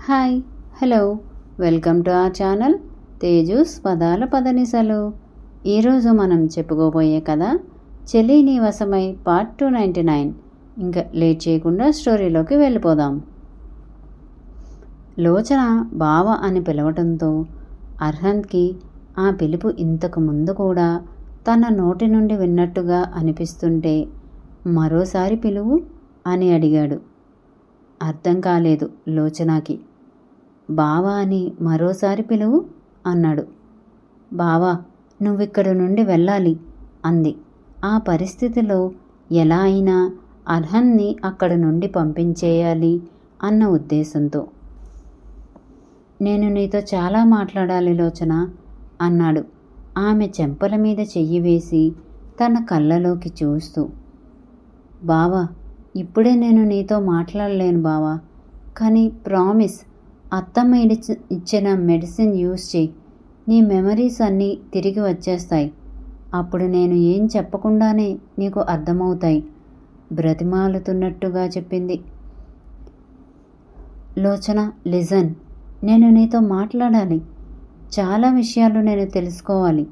Hi, hello, welcome to our channel Teju's పదాల పదనిసలు. ఈరోజు మనం చెప్పుకోబోయే కథ చెలి నీ వశమై పార్ట్ 299. ఇంకా లేట్ చేయకుండా స్టోరీలోకి వెళ్ళిపోదాం. లోచన బావ అని పిలవటంతో అర్హంత్కి ఆ పిలుపు ఇంతకు ముందు కూడా తన నోటి నుండి విన్నట్టుగా అనిపిస్తుంటే మరోసారి పిలువు అని అడిగాడు. అర్థం కాలేదు లోచనకి. బావా అని మరోసారి పిలువు అన్నాడు. బావా, నువ్విక్కడి నుండి వెళ్ళాలి అంది. ఆ పరిస్థితిలో ఎలా అయినా అర్హన్ని అక్కడి నుండి పంపించేయాలి అన్న ఉద్దేశంతో. నేను నీతో చాలా మాట్లాడాలి లోచన అన్నాడు ఆమె చెంపల మీద చెయ్యి వేసి తన కళ్ళలోకి చూస్తూ. బావా, ఇప్పుడే నేను నీతో మాట్లాడలేను బావా, కానీ ప్రామిస్, అత్తమ్మ ఇచ్చిన మెడిసిన్ యూజ్ చేయి, నీ మెమరీస్ అన్నీ తిరిగి వచ్చేస్తాయి. అప్పుడు నేను ఏం చెప్పకుండానే నీకు అర్థమవుతాయి బ్రతిమాలుతున్నట్టుగా చెప్పింది. లోచన, లిజన్, నేను నీతో మాట్లాడాలి. చాలా విషయాలు నేను తెలుసుకోవాలి.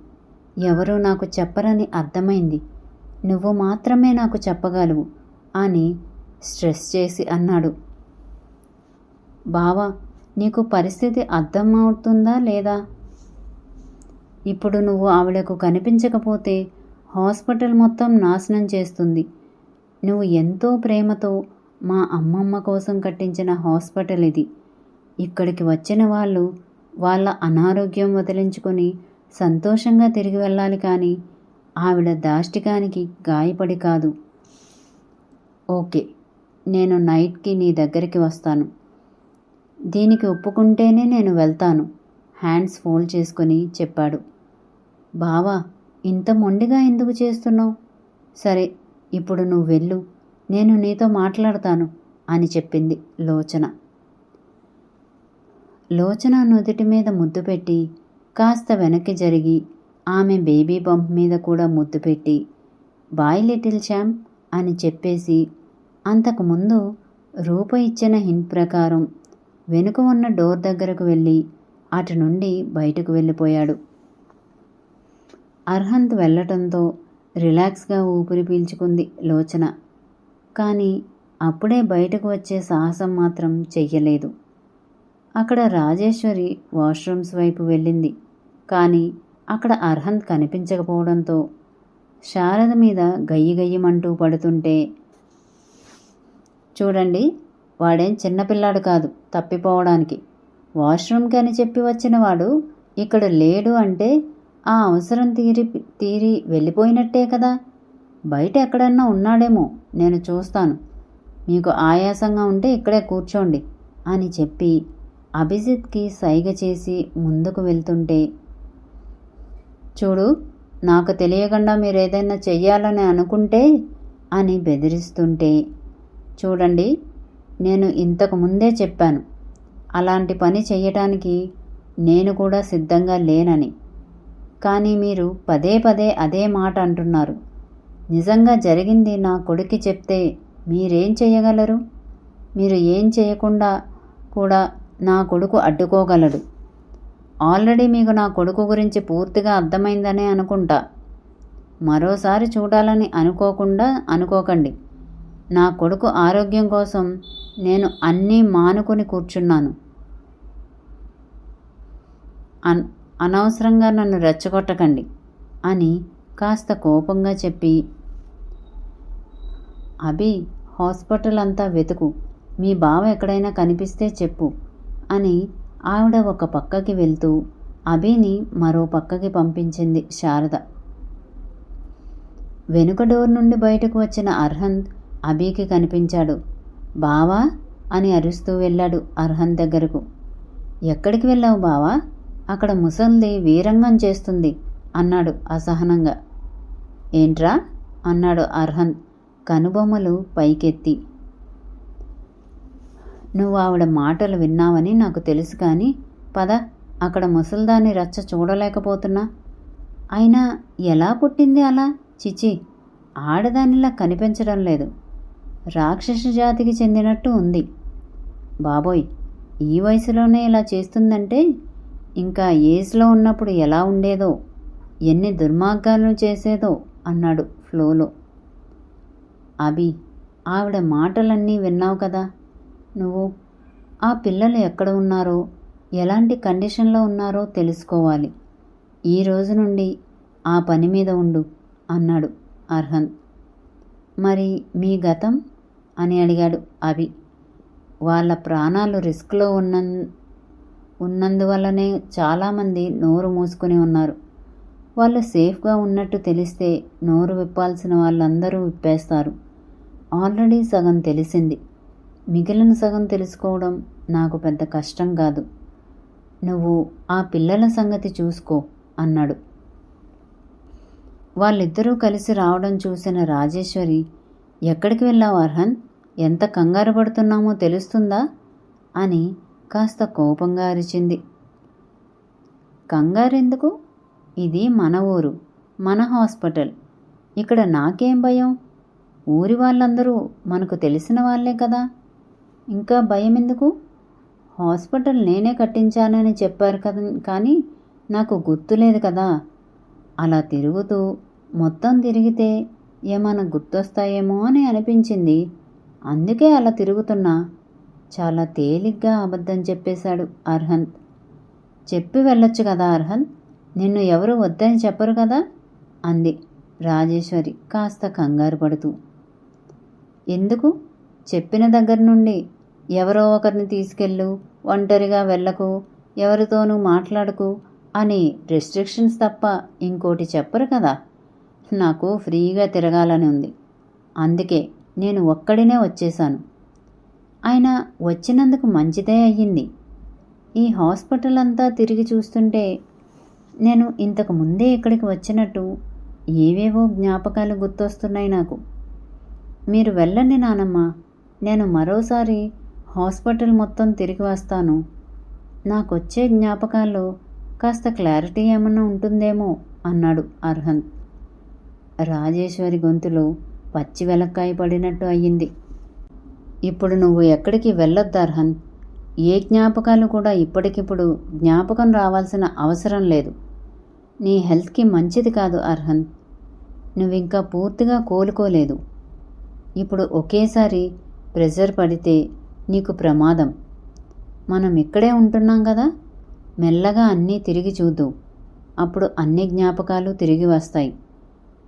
ఎవరూ నాకు చెప్పరని అర్థమైంది. నువ్వు మాత్రమే నాకు చెప్పగలవు అని స్ట్రెస్ చేసి అన్నాడు. బావా, నీకు పరిస్థితి అర్థమవుతుందా లేదా? ఇప్పుడు నువ్వు ఆవిడకు కనిపించకపోతే హాస్పిటల్ మొత్తం నాశనం చేస్తుంది. నువ్వు ఎంతో ప్రేమతో మా అమ్మమ్మ కోసం కట్టించిన హాస్పిటల్ ఇది. ఇక్కడికి వచ్చిన వాళ్ళు వాళ్ళ అనారోగ్యం వదిలించుకొని సంతోషంగా తిరిగి వెళ్ళాలి, కానీ ఆవిడ దాష్టికానికి గాయపడి కాదు. ఓకే, నేను నైట్కి నీ దగ్గరికి వస్తాను. దీనికి ఒప్పుకుంటేనే నేను వెళ్తాను హ్యాండ్స్ ఫోల్డ్ చేసుకొని చెప్పాడు. బావా, ఇంత మొండిగా ఎందుకు చేస్తున్నావు? సరే, ఇప్పుడు నువ్వు వెళ్ళు, నేను నీతో మాట్లాడతాను అని చెప్పింది లోచన. లోచన నుదుటి మీద ముద్దు పెట్టి కాస్త వెనక్కి జరిగి ఆమె బేబీ బంప్ మీద కూడా ముద్దు పెట్టి బాయ్ లిటిల్ ఛాంప్ అని చెప్పేసి అంతకుముందు రూప ఇచ్చిన హింట్ ప్రకారం వెనుక ఉన్న డోర్ దగ్గరకు వెళ్ళి అటు నుండి బయటకు వెళ్ళిపోయాడు. అర్హంత్ వెళ్ళటంతో రిలాక్స్గా ఊపిరి పీల్చుకుంది లోచన. కానీ అప్పుడే బయటకు వచ్చే సాహసం మాత్రం చెయ్యలేదు. అక్కడ రాజేశ్వరి వాష్రూమ్స్ వైపు వెళ్ళింది. కానీ అక్కడ అర్హంత్ కనిపించకపోవడంతో శారద మీద గయ్యమంటూ పడుతుంటే, చూడండి, వాడేం చిన్నపిల్లాడు కాదు తప్పిపోవడానికి. వాష్రూమ్కి అని చెప్పి వచ్చిన వాడు ఇక్కడ లేడు అంటే ఆ అవసరం తీరి వెళ్ళిపోయినట్టే కదా. బయట ఎక్కడన్నా ఉన్నాడేమో, నేను చూస్తాను. మీకు ఆయాసంగా ఉంటే ఇక్కడే కూర్చోండి అని చెప్పి అభిజిత్కి సైగ చేసి ముందుకు వెళ్తుంటే, చూడు, నాకు తెలియకుండా మీరు ఏదైనా చెయ్యాలని అనుకుంటే అని బెదిరిస్తుంటే, చూడండి, నేను ఇంతకు ముందే చెప్పాను అలాంటి పని చెయ్యటానికి నేను కూడా సిద్ధంగా లేనని. కానీ మీరు పదే పదే అదే మాట అంటున్నారు. నిజంగా జరిగింది నా కొడుక్కి చెప్తే మీరేం చేయగలరు? మీరు ఏం చేయకుండా కూడా నా కొడుకు అడ్డుకోగలడు. ఆల్రెడీ మీకు నా కొడుకు గురించి పూర్తిగా అర్థమైందనే అనుకుంటా. మరోసారి చూడాలని అనుకోకండి. నా కొడుకు ఆరోగ్యం కోసం నేను అన్నీ మానుకొని కూర్చున్నాను. అనవసరంగా నన్ను రెచ్చగొట్టకండి అని కాస్త కోపంగా చెప్పి, అభి, హాస్పిటల్ అంతా వెతుకు, మీ బావ ఎక్కడైనా కనిపిస్తే చెప్పు అని ఆవిడ ఒక పక్కకి వెళ్తూ అభిని మరో పక్కకి పంపించింది శారద. వెనుక డోర్ నుండి బయటకు వచ్చిన అర్హంత్ అభికి కనిపించాడు. బావా అని అరుస్తూ వెళ్ళాడు అర్హంత్ దగ్గరకు. ఎక్కడికి వెళ్ళావు బావా? అక్కడ ముసల్ది వీరంగం చేస్తుంది అన్నాడు అసహనంగా. ఏంట్రా అన్నాడు అర్హంత్ కనుబొమ్మలు పైకెత్తి. నువ్వు ఆవిడ మాటలు విన్నావని నాకు తెలుసు, కానీ పద, అక్కడ ముసల్దాన్ని రచ్చ చూడలేకపోతున్నా. అయినా ఎలా పుట్టింది అలా? చిచి, ఆడదానిలా కనిపించడం లేదు. రాక్షస జాతికి చెందినట్టు ఉంది. బాబోయ్, ఈ వయసులోనే ఇలా చేస్తుందంటే ఇంకా ఏజ్లో ఉన్నప్పుడు ఎలా ఉండేదో, ఎన్ని దుర్మార్గాలు చేసేదో అన్నాడు ఫ్లోలో. అభి, ఆవిడ మాటలన్నీ విన్నావు కదా నువ్వు. ఆ పిల్లలు ఎక్కడ ఉన్నారో, ఎలాంటి కండిషన్లో ఉన్నారో తెలుసుకోవాలి. ఈ రోజు నుండి ఆ పని మీద ఉండు అన్నాడు అర్హన్. మరి మీ గతం అని అడిగాడు అభి. వాళ్ళ ప్రాణాలు రిస్క్లో ఉన్నందువల్లనే చాలామంది నోరు మూసుకుని ఉన్నారు. వాళ్ళు సేఫ్గా ఉన్నట్టు తెలిస్తే నోరు విప్పాల్సిన వాళ్ళందరూ విప్పేస్తారు. ఆల్రెడీ సగం తెలిసింది. మిగిలిన సగం తెలుసుకోవడం నాకు పెద్ద కష్టం కాదు. నువ్వు ఆ పిల్లల సంగతి చూసుకో అన్నాడు. వాళ్ళిద్దరూ కలిసి రావడం చూసిన రాజేశ్వరి, ఎక్కడికి వెళ్ళావు అర్హన్? ఎంత కంగారు పడుతున్నామో తెలుస్తుందా అని కాస్త కోపంగా అరిచింది. కంగారెందుకు? ఇది మన ఊరు, మన హాస్పిటల్. ఇక్కడ నాకేం భయం? ఊరి వాళ్ళందరూ మనకు తెలిసిన వాళ్ళే కదా, ఇంకా భయం ఎందుకు? హాస్పిటల్ నేనే కట్టించానని చెప్పారు కదా, కానీ నాకు గుర్తులేదు కదా. అలా తిరుగుతూ మొత్తం తిరిగితే ఏమైనా గుర్తొస్తాయేమో అని అనిపించింది. అందుకే అలా తిరుగుతున్నా. చాలా తేలిగ్గా అబద్ధం చెప్పేశాడు అర్హన్. చెప్పి వెళ్ళొచ్చు కదా అర్హన్, నిన్ను ఎవరు వద్దని చెప్పరు కదా అంది రాజేశ్వరి కాస్త కంగారు పడుతూ. ఎందుకు? చెప్పిన దగ్గర నుండి ఎవరో ఒకరిని తీసుకెళ్ళు, ఒంటరిగా వెళ్ళకు, ఎవరితోనూ మాట్లాడకు అని రెస్ట్రిక్షన్స్ తప్ప ఇంకోటి చెప్పరు కదా. నాకు ఫ్రీగా తిరగాలని ఉంది, అందుకే నేను ఒక్కడినే వచ్చేశాను. ఆయన వచ్చినందుకు మంచిదే అయ్యింది. ఈ హాస్పిటల్ అంతా తిరిగి చూస్తుంటే నేను ఇంతకు ముందే ఇక్కడికి వచ్చినట్టు ఏవేవో జ్ఞాపకాలు గుర్తొస్తున్నాయి నాకు. మీరు వెళ్ళండి నానమ్మ, నేను మరోసారి హాస్పిటల్ మొత్తం తిరిగి వస్తాను. నాకొచ్చే జ్ఞాపకాల్లో కాస్త క్లారిటీ ఏమన్నా ఉంటుందేమో అన్నాడు అర్హన్. రాజేశ్వరి గొంతులో పచ్చి వెలక్కాయ పడినట్టు అయ్యింది. ఇప్పుడు నువ్వు ఎక్కడికి వెళ్ళొద్దు అర్హన్. ఏ జ్ఞాపకాలు కూడా ఇప్పటికిప్పుడు జ్ఞాపకం రావాల్సిన అవసరం లేదు. నీ హెల్త్కి మంచిది కాదు అర్హన్. నువ్వింకా పూర్తిగా కోలుకోలేదు. ఇప్పుడు ఒకేసారి ప్రెషర్ పడితే నీకు ప్రమాదం. మనం ఇక్కడే ఉంటున్నాం కదా, మెల్లగా అన్నీ తిరిగి చూద్దు. అప్పుడు అన్ని జ్ఞాపకాలు తిరిగి వస్తాయి.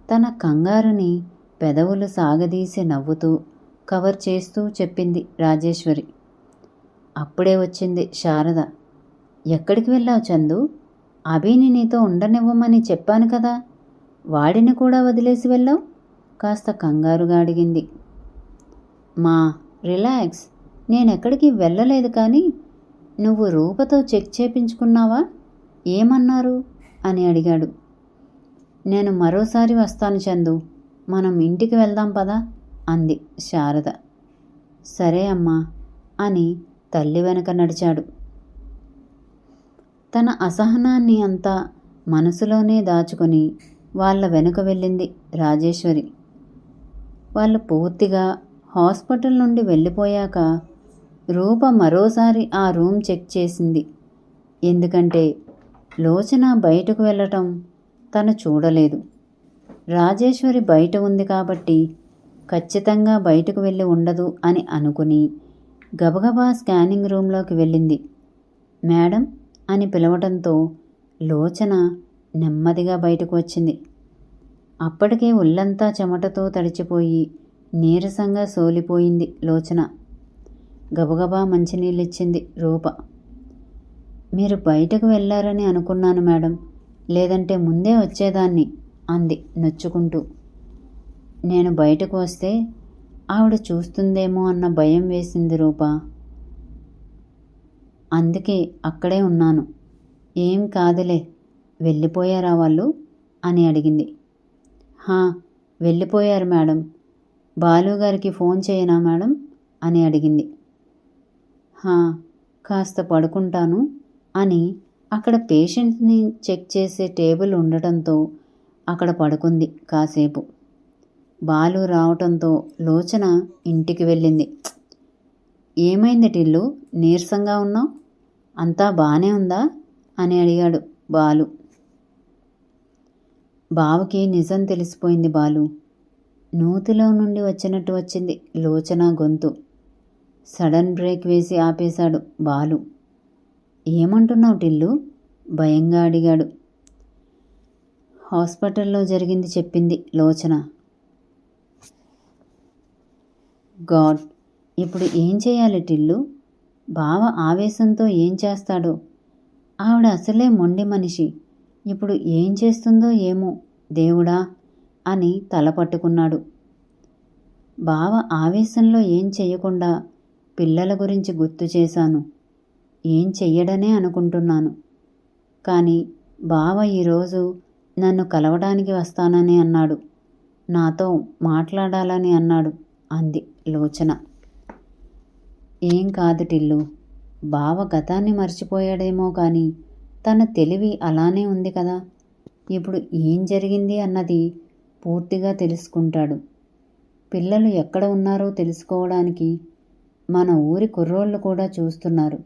తన కంగారుని పెదవులు సాగదీసి నవ్వుతూ కవర్ చేస్తూ చెప్పింది రాజేశ్వరి. అప్పుడే వచ్చింది శారద. ఎక్కడికి వెళ్ళావు చందు? అభిని నీతో ఉండనివ్వమని చెప్పాను కదా, వాడిని కూడా వదిలేసి వెళ్ళావు? కాస్త కంగారుగా అడిగింది. మా రిలాక్స్, నేనెక్కడికి వెళ్ళలేదు, కానీ నువ్వు రూపతో చెక్ చేయించుకున్నావా? ఏమన్నారు అని అడిగాడు. నేను మరోసారి వస్తాను చందు, మనం ఇంటికి వెళ్దాం పదా అంది శారద. సరే అమ్మా అని తల్లి వెనక నడిచాడు. తన అసహనాన్ని అంతా మనసులోనే దాచుకొని వాళ్ళ వెనుక వెళ్ళింది రాజేశ్వరి. వాళ్ళు పూర్తిగా హాస్పిటల్ నుండి వెళ్ళిపోయాక రూప మరోసారి ఆ రూమ్ చెక్ చేసింది. ఎందుకంటే లోచన బయటకు వెళ్ళటం తను చూడలేదు. రాజేశ్వరి బయట ఉంది కాబట్టి ఖచ్చితంగా బయటకు వెళ్ళి ఉండదు అని అనుకుని గబగబా స్కానింగ్ రూమ్లోకి వెళ్ళింది. మేడం అని పిలవడంతో లోచన నెమ్మదిగా బయటకు వచ్చింది. అప్పటికే ఒళ్ళంతా చెమటతో తడిచిపోయి నీరసంగా సోలిపోయింది లోచన. గబగబా మంచినీళ్ళిచ్చింది రూప. మీరు బయటకు వెళ్ళారని అనుకున్నాను మేడం, లేదంటే ముందే వచ్చేదాన్ని అంది నొచ్చుకుంటూ. నేను బయటకు వస్తే ఆవిడ చూస్తుందేమో అన్న భయం వేసింది రూప. అందుకే అక్కడే ఉన్నాను. ఏం కాదులే, వెళ్ళిపోయారా వాళ్ళు అని అడిగింది. హా, వెళ్ళిపోయారు మేడం. బాలుగారికి ఫోన్ చేయనా మేడం అని అడిగింది. హా, కాస్త పడుకుంటాను అని అక్కడ పేషెంట్ని చెక్ చేసే టేబుల్ ఉండటంతో అక్కడ పడుకుంది కాసేపు. బాలు రావటంతో లోచన ఇంటికి వెళ్ళింది. ఏమైంది టిల్లు, నీరసంగా ఉన్నావు? అంతా బానే ఉందా అని అడిగాడు బాలు. బావకి నిజం తెలిసిపోయింది బాలు. నూతిలో నుండి వచ్చినట్టు వచ్చింది లోచన గొంతు. సడన్ బ్రేక్ వేసి ఆపేశాడు బాలు. ఏమంటున్నావు టిల్లు? భయంగా అడిగాడు. హాస్పిటల్లో జరిగింది చెప్పింది లోచన. గాడ్, ఇప్పుడు ఏం చేయాలి టిల్లు? బావ ఆవేశంతో ఏం చేస్తాడో. ఆవిడ అసలే మొండి మనిషి. ఇప్పుడు ఏం చేస్తుందో ఏమో దేవుడా అని తల పట్టుకున్నాడు. బావ ఆవేశంలో ఏం చెయ్యకుండా పిల్లల గురించి గుర్తు చేశాను. ఏం చెయ్యడనే అనుకుంటున్నాను. కానీ బావ ఈరోజు నన్ను కలవడానికి వస్తానని అన్నాడు. నాతో మాట్లాడాలని అన్నాడు అంది లోచన. ఏం కాదు టిల్లు, బావ గతాన్ని మర్చిపోయాడేమో కానీ తన తెలివి అలానే ఉంది కదా. ఇప్పుడు ఏం జరిగింది అన్నది పూర్తిగా తెలుసుకుంటాడు. పిల్లలు ఎక్కడ ఉన్నారో తెలుసుకోవడానికి మన ఊరి కుర్రోళ్ళు కూడా చూస్తున్నారు.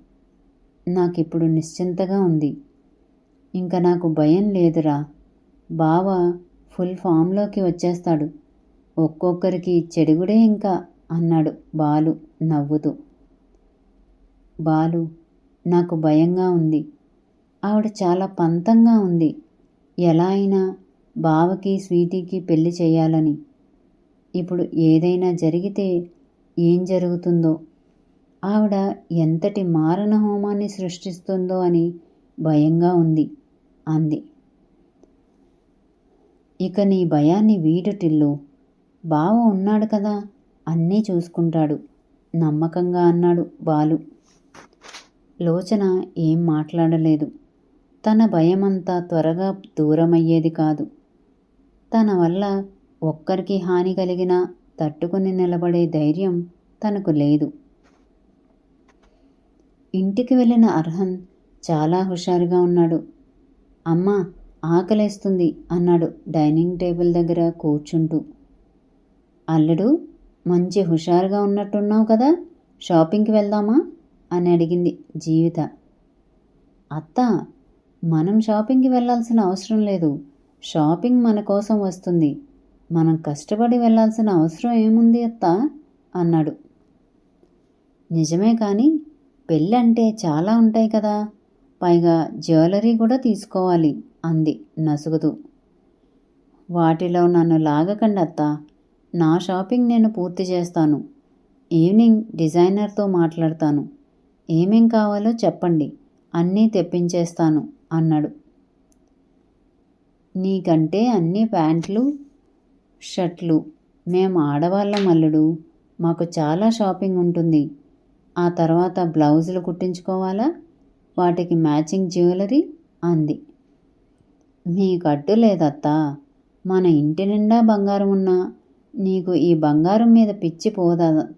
నాకిప్పుడు నిశ్చింతగా ఉంది. ఇంకా నాకు భయం లేదురా. బావ ఫుల్ ఫామ్లోకి వచ్చేస్తాడు. ఒక్కొక్కరికి చెడుగుడే ఇంకా అన్నాడు బాలు నవ్వుతూ. బాలు, నాకు భయంగా ఉంది. ఆవిడ చాలా పంతంగా ఉంది. ఎలా అయినా బావకి స్వీటీకి పెళ్లి చేయాలని. ఇప్పుడు ఏదైనా జరిగితే ఏం జరుగుతుందో, ఆవిడ ఎంతటి మారణ హోమాన్ని సృష్టిస్తుందో అని భయంగా ఉంది అంది. ఇక నీ భయాన్ని వీడు టిల్లు. బావ ఉన్నాడు కదా, అన్నీ చూసుకుంటాడు నమ్మకంగా అన్నాడు బాలు. లోచన ఏం మాట్లాడలేదు. తన భయమంతా త్వరగా దూరమయ్యేది కాదు. తన వల్ల ఒక్కరికి హాని కలిగినా తట్టుకుని నిలబడే ధైర్యం తనకు లేదు. ఇంటికి వెళ్ళిన అర్హన్ చాలా హుషారుగా ఉన్నాడు. అమ్మా, ఆకలేస్తుంది అన్నాడు డైనింగ్ టేబుల్ దగ్గర కూర్చుంటూ. అల్లుడు, మంచి హుషారుగా ఉన్నట్టున్నావు కదా, షాపింగ్కి వెళ్దామా అని అడిగింది జీవిత. అత్త, మనం షాపింగ్కి వెళ్ళాల్సిన అవసరం లేదు. షాపింగ్ మన కోసం వస్తుంది. మనం కష్టపడి వెళ్ళాల్సిన అవసరం ఏముంది అత్త అన్నాడు. నిజమే కానీ పెళ్ళంటే చాలా ఉంటాయి కదా, పైగా జ్యువెలరీ కూడా తీసుకోవాలి అంది నసుగుతూ. వాటిలో నన్ను లాగకండి అత్త. నా షాపింగ్ నేను పూర్తి చేస్తాను. ఈవినింగ్ డిజైనర్తో మాట్లాడతాను. ఏమేం కావాలో చెప్పండి, అన్నీ తెప్పించేస్తాను అన్నాడు. నీకంటే అన్ని ప్యాంట్లు షర్ట్లు. మేము ఆడవాళ్ళం అల్లుడు, మాకు చాలా షాపింగ్ ఉంటుంది. ఆ తర్వాత బ్లౌజులు కుట్టించుకోవాలా, వాటికి మ్యాచింగ్ జ్యువెలరీ అంది. మీకు అడ్డు లేదత్తా. మన ఇంటి నిండా బంగారం ఉన్నా నీకు ఈ బంగారం మీద పిచ్చి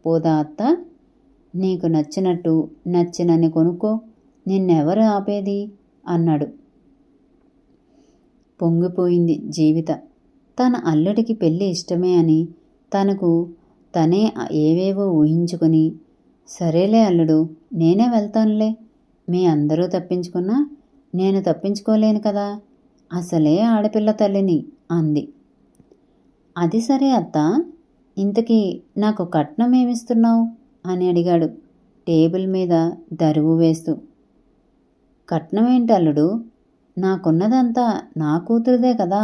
పోదా అత్త? నీకు నచ్చినట్టు నచ్చినని కొనుక్కో, నిన్నెవరు ఆపేది అన్నాడు. పొంగిపోయింది జీవిత. తన అల్లుడికి పెళ్ళి ఇష్టమే అని తనకు తనే ఏవేవో ఊహించుకొని, సరేలే అల్లుడు, నేనే వెళ్తానులే. మీ అందరూ తప్పించుకున్నా నేను తప్పించుకోలేను కదా, అసలే ఆడపిల్ల తల్లిని అంది. అది సరే అత్త, ఇంతకీ నాకు కట్నం ఏమిస్తున్నావు అని అడిగాడు టేబుల్ మీద దరువు వేస్తూ. కట్నం ఏంటి అల్లుడు, నాకున్నదంతా నా కూతురుదే కదా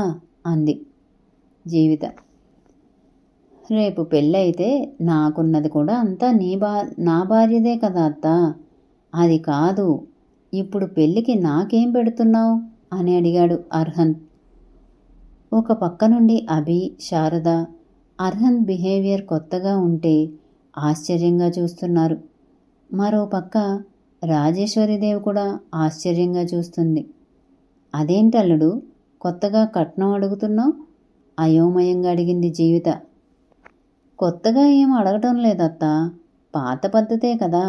అంది జీవిత. రేపు పెళ్ళైతే నాకున్నది కూడా అంతా నా భార్యదే కదా అత్త. అది కాదు, ఇప్పుడు పెళ్ళికి నాకేం పెడుతున్నావు అని అడిగాడు అర్హన్. ఒక పక్క నుండి అభి, శారద అర్హన్ బిహేవియర్ కొత్తగా ఉంటే ఆశ్చర్యంగా చూస్తున్నారు. మరో పక్క రాజేశ్వరిదేవి కూడా ఆశ్చర్యంగా చూస్తుంది. అదేంటల్లుడు, కొత్తగా కట్నం అడుగుతున్నావు అయోమయంగా అడిగింది జీవిత. కొత్తగా ఏం అడగటం లేదత్తా, పాత పద్ధతే కదా.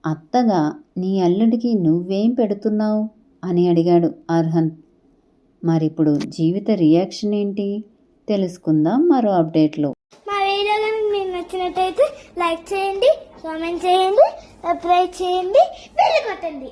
అత్తగా నీ అల్లుడికి నువ్వేం పెడుతున్నావు అని అడిగాడు అర్హన్. మరిప్పుడు జీవిత రియాక్షన్ ఏంటి తెలుసుకుందాం మరో అప్డేట్లో. మా వీడియో కనుక మీకు నచ్చినట్టయితే లైక్ చేయండి, కామెంట్ చేయండి, సబ్స్క్రైబ్ చేయండి, బెల్ కొట్టండి.